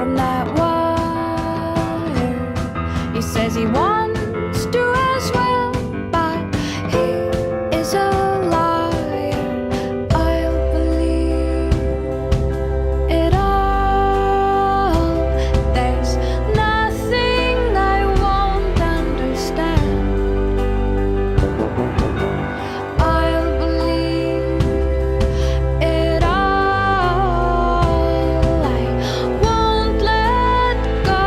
from that wire. He says he wants to as well, but he is a liar. I'll believe it all. There's nothing I won't understand. I'll believe it all. I won't let go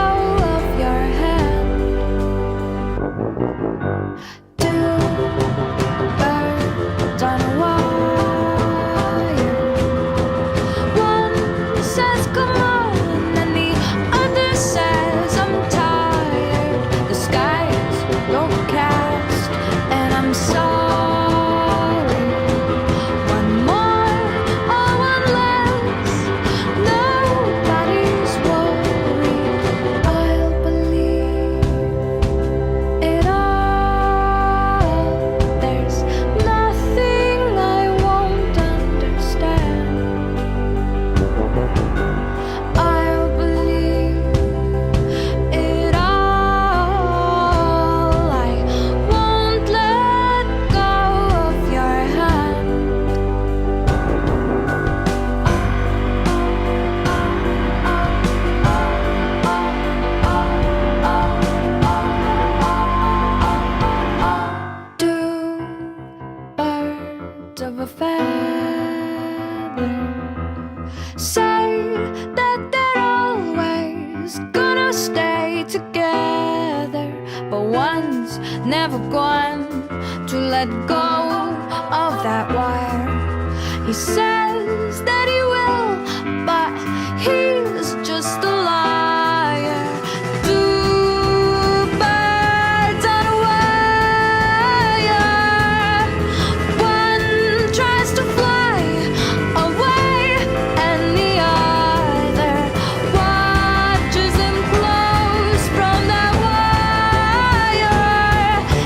of your hand. Two birds on a wire. One says come on, and the other says I'm tired. The sky's overcast, and I'm sorry. One more or one less, nobody's worried. I'll believe it all. There's nothing I won't understand. I'll believe it all. I won't let go of your hand. Two birds of a feather say that they're always gonna stay together, but one's never going to let go of that wire. He says that he will, but he's just a liar. Two birds on a wire. One tries to fly away, and the other watches him close from that wire.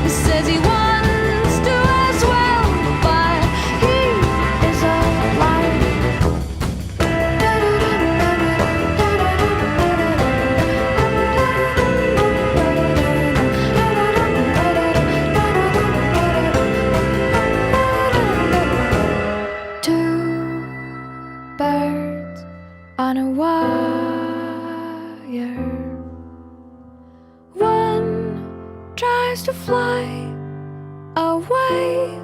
He says he wants to as well, but he is a liar. Two birds on a wire. One tries to fly away,